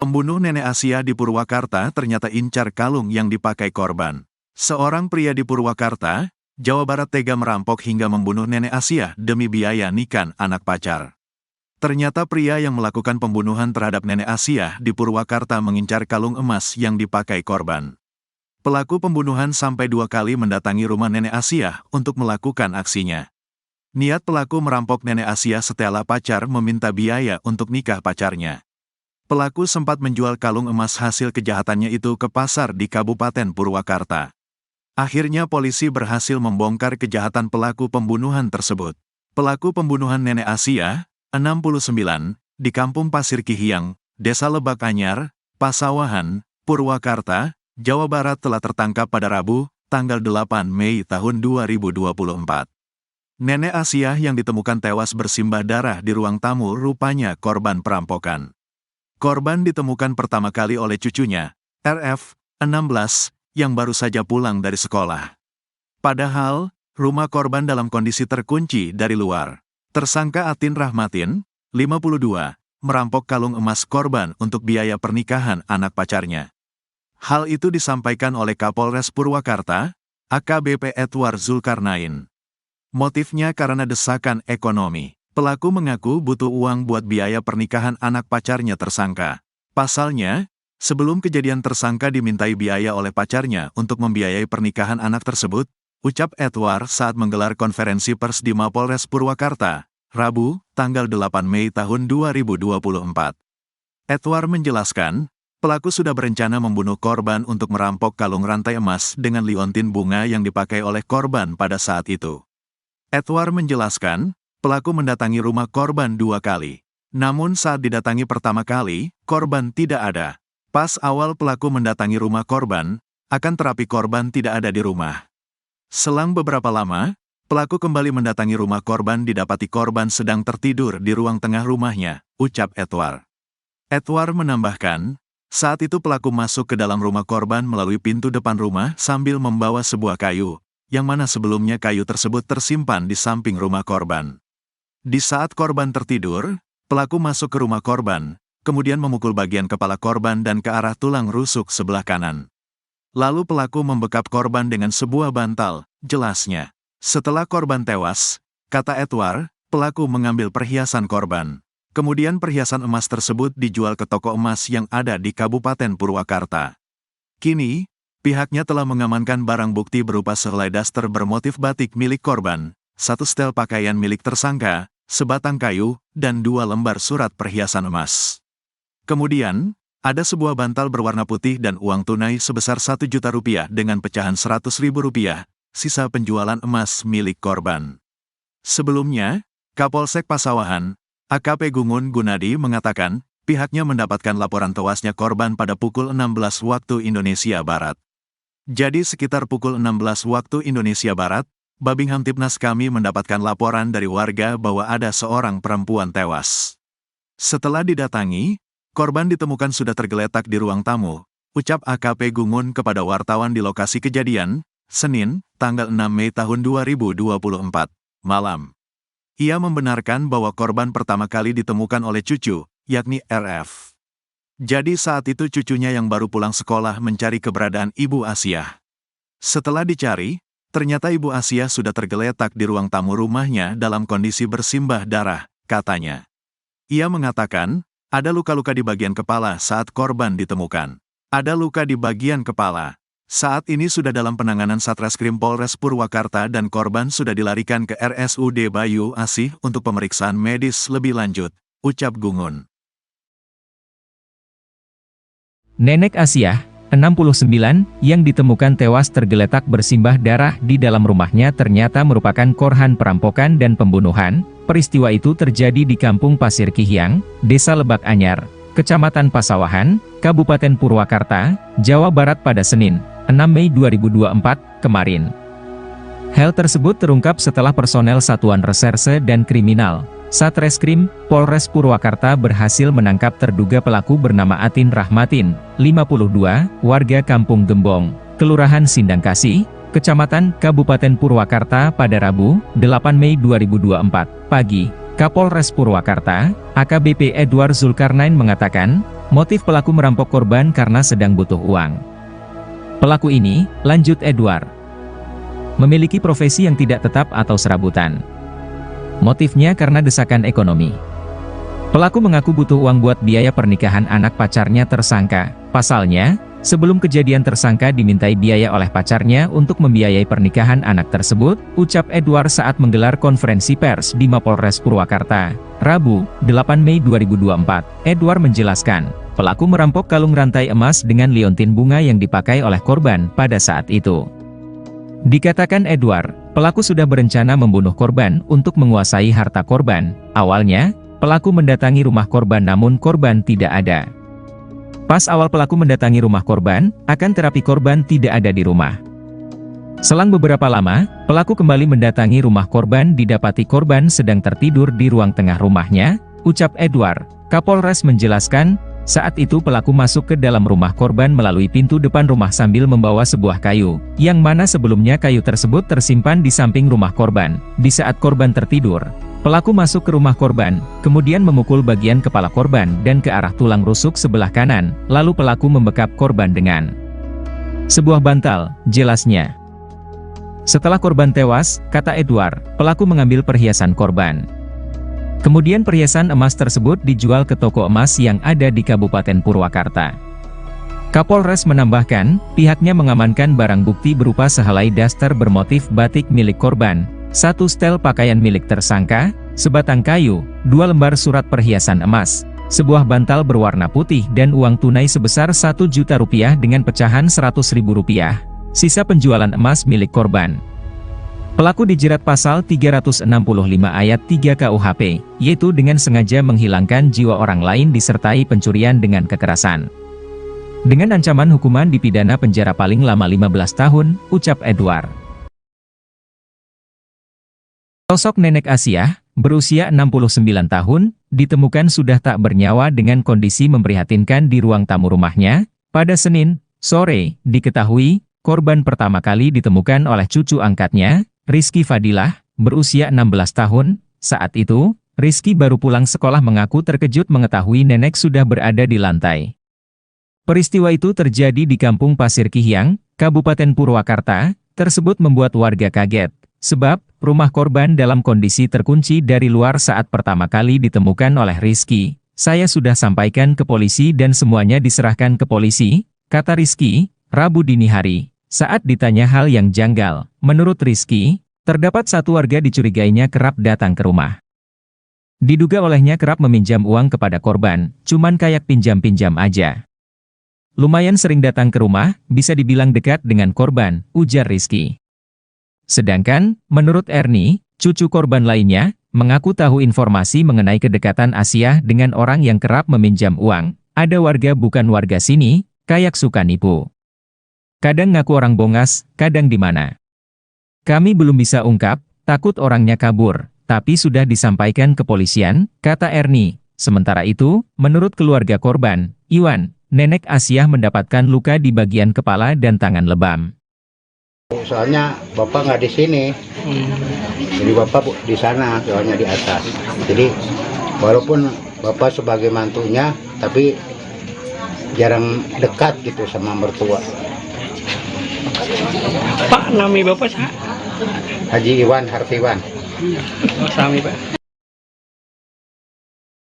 Pembunuh nenek Asia di Purwakarta ternyata incar kalung yang dipakai korban. Seorang pria di Purwakarta, Jawa Barat tega merampok hingga membunuh nenek Asia demi biaya nikah anak pacar. Ternyata pria yang melakukan pembunuhan terhadap nenek Asia di Purwakarta mengincar kalung emas yang dipakai korban. Pelaku pembunuhan sampai 2 kali mendatangi rumah nenek Asia untuk melakukan aksinya. Niat pelaku merampok nenek Asia setelah pacar meminta biaya untuk nikah pacarnya. Pelaku sempat menjual kalung emas hasil kejahatannya itu ke pasar di Kabupaten Purwakarta. Akhirnya polisi berhasil membongkar kejahatan pelaku pembunuhan tersebut. Pelaku pembunuhan nenek Asia, 69, di Kampung Pasir Kihiyang, Desa Lebak Anyar, Pasawahan, Purwakarta, Jawa Barat telah tertangkap pada Rabu, tanggal 8 Mei tahun 2024. Nenek Asia yang ditemukan tewas bersimbah darah di ruang tamu rupanya korban perampokan. Korban ditemukan pertama kali oleh cucunya, RF, 16, yang baru saja pulang dari sekolah. Padahal, rumah korban dalam kondisi terkunci dari luar. Tersangka Atin Rahmatin, 52, merampok kalung emas korban untuk biaya pernikahan anak pacarnya. Hal itu disampaikan oleh Kapolres Purwakarta, AKBP Edward Zulkarnain. Motifnya karena desakan ekonomi. Pelaku mengaku butuh uang buat biaya pernikahan anak pacarnya tersangka. Pasalnya, sebelum kejadian tersangka dimintai biaya oleh pacarnya untuk membiayai pernikahan anak tersebut, ucap Edward saat menggelar konferensi pers di Mapolres Purwakarta, Rabu, tanggal 8 Mei tahun 2024. Edward menjelaskan, pelaku sudah berencana membunuh korban untuk merampok kalung rantai emas dengan liontin bunga yang dipakai oleh korban pada saat itu. Edward menjelaskan, pelaku mendatangi rumah korban 2 kali. Namun saat didatangi pertama kali, korban tidak ada. Pas awal pelaku mendatangi rumah korban, akan terapi korban tidak ada di rumah. Selang beberapa lama, pelaku kembali mendatangi rumah korban didapati korban sedang tertidur di ruang tengah rumahnya, ucap Edward. Edward menambahkan, saat itu pelaku masuk ke dalam rumah korban melalui pintu depan rumah sambil membawa sebuah kayu, yang mana sebelumnya kayu tersebut tersimpan di samping rumah korban. Di saat korban tertidur, pelaku masuk ke rumah korban, kemudian memukul bagian kepala korban dan ke arah tulang rusuk sebelah kanan. Lalu pelaku membekap korban dengan sebuah bantal, jelasnya. Setelah korban tewas, kata Edward, pelaku mengambil perhiasan korban. Kemudian perhiasan emas tersebut dijual ke toko emas yang ada di Kabupaten Purwakarta. Kini, pihaknya telah mengamankan barang bukti berupa sehelai daster bermotif batik milik korban, 1 setel pakaian milik tersangka, sebatang kayu, dan 2 lembar surat perhiasan emas. Kemudian, ada sebuah bantal berwarna putih dan uang tunai sebesar Rp1.000.000 dengan pecahan Rp100.000, sisa penjualan emas milik korban. Sebelumnya, Kapolsek Pasawahan, AKP Gungun Gunadi mengatakan, pihaknya mendapatkan laporan tewasnya korban pada pukul 16 waktu Indonesia Barat. Jadi sekitar pukul 16 waktu Indonesia Barat, Babing Hamtipnas kami mendapatkan laporan dari warga bahwa ada seorang perempuan tewas. Setelah didatangi, korban ditemukan sudah tergeletak di ruang tamu, ucap AKP Gungun kepada wartawan di lokasi kejadian, Senin, tanggal 6 Mei tahun 2024, malam. Ia membenarkan bahwa korban pertama kali ditemukan oleh cucu, yakni RF. Jadi saat itu cucunya yang baru pulang sekolah mencari keberadaan Ibu Asia. Setelah dicari, ternyata Ibu Asia sudah tergeletak di ruang tamu rumahnya dalam kondisi bersimbah darah, katanya. Ia mengatakan, ada luka-luka di bagian kepala saat korban ditemukan. Ada luka di bagian kepala. Saat ini sudah dalam penanganan Satreskrim Polres Purwakarta dan korban sudah dilarikan ke RSUD Bayu Asih untuk pemeriksaan medis lebih lanjut, ucap Gungun. Nenek Asia, 69, yang ditemukan tewas tergeletak bersimbah darah di dalam rumahnya ternyata merupakan korban perampokan dan pembunuhan. Peristiwa itu terjadi di Kampung Pasir Kihiyang, Desa Lebak Anyar, Kecamatan Pasawahan, Kabupaten Purwakarta, Jawa Barat pada Senin, 6 Mei 2024, kemarin. Hal tersebut terungkap setelah personel Satuan Reserse dan Kriminal, Satreskrim, Polres Purwakarta berhasil menangkap terduga pelaku bernama Atin Rahmatin, 52, warga Kampung Gembong, Kelurahan Sindangkasih, Kecamatan Kabupaten Purwakarta pada Rabu, 8 Mei 2024, pagi. Kapolres Purwakarta, AKBP Edward Zulkarnain mengatakan, motif pelaku merampok korban karena sedang butuh uang. Pelaku ini, lanjut Edward, memiliki profesi yang tidak tetap atau serabutan. Motifnya karena desakan ekonomi. Pelaku mengaku butuh uang buat biaya pernikahan anak pacarnya tersangka. Pasalnya, sebelum kejadian tersangka dimintai biaya oleh pacarnya untuk membiayai pernikahan anak tersebut, ucap Edward saat menggelar konferensi pers di Mapolres Purwakarta, Rabu, 8 Mei 2024. Edward menjelaskan, pelaku merampok kalung rantai emas dengan liontin bunga yang dipakai oleh korban pada saat itu. Dikatakan Edward, pelaku sudah berencana membunuh korban untuk menguasai harta korban. Awalnya, pelaku mendatangi rumah korban namun korban tidak ada. Pas awal pelaku mendatangi rumah korban, akan terapi korban tidak ada di rumah. Selang beberapa lama, pelaku kembali mendatangi rumah korban didapati korban sedang tertidur di ruang tengah rumahnya, ucap Edward. Kapolres menjelaskan, saat itu pelaku masuk ke dalam rumah korban melalui pintu depan rumah sambil membawa sebuah kayu, yang mana sebelumnya kayu tersebut tersimpan di samping rumah korban. Di saat korban tertidur, pelaku masuk ke rumah korban, kemudian memukul bagian kepala korban dan ke arah tulang rusuk sebelah kanan, lalu pelaku membekap korban dengan sebuah bantal, jelasnya. Setelah korban tewas, kata Edward, pelaku mengambil perhiasan korban. Kemudian perhiasan emas tersebut dijual ke toko emas yang ada di Kabupaten Purwakarta. Kapolres menambahkan, pihaknya mengamankan barang bukti berupa sehelai daster bermotif batik milik korban, 1 setel pakaian milik tersangka, sebatang kayu, 2 lembar surat perhiasan emas, sebuah bantal berwarna putih dan uang tunai sebesar Rp1 juta dengan pecahan Rp100.000, sisa penjualan emas milik korban. Pelaku dijerat pasal 365 ayat 3 KUHP, yaitu dengan sengaja menghilangkan jiwa orang lain disertai pencurian dengan kekerasan. Dengan ancaman hukuman dipidana penjara paling lama 15 tahun, ucap Edward. Sosok nenek Asiah, berusia 69 tahun, ditemukan sudah tak bernyawa dengan kondisi memprihatinkan di ruang tamu rumahnya. Pada Senin sore, diketahui, korban pertama kali ditemukan oleh cucu angkatnya, Rizky Fadilah, berusia 16 tahun. Saat itu, Rizky baru pulang sekolah mengaku terkejut mengetahui nenek sudah berada di lantai. Peristiwa itu terjadi di Kampung Pasir Kihyang, Kabupaten Purwakarta. Tersebut membuat warga kaget, sebab rumah korban dalam kondisi terkunci dari luar saat pertama kali ditemukan oleh Rizky. Saya sudah sampaikan ke polisi dan semuanya diserahkan ke polisi, kata Rizky, Rabu dini hari. Saat ditanya hal yang janggal, menurut Rizky, terdapat satu warga dicurigainya kerap datang ke rumah. Diduga olehnya kerap meminjam uang kepada korban, cuman kayak pinjam-pinjam aja. Lumayan sering datang ke rumah, bisa dibilang dekat dengan korban, ujar Rizky. Sedangkan, menurut Ernie, cucu korban lainnya, mengaku tahu informasi mengenai kedekatan Asiah dengan orang yang kerap meminjam uang. Ada warga bukan warga sini, kayak suka nipu. Kadang ngaku orang bongas, kadang di mana. Kami belum bisa ungkap, takut orangnya kabur, tapi sudah disampaikan ke polisian, kata Ernie. Sementara itu, menurut keluarga korban, Iwan, nenek Asiah mendapatkan luka di bagian kepala dan tangan lebam. Soalnya bapak nggak di sini, jadi bapak di sana, soalnya di atas. Jadi walaupun bapak sebagai mantunya, tapi jarang dekat gitu sama mertua. Pak, nami Bapak sah? Haji Iwan Hartiwan. Sami Pak.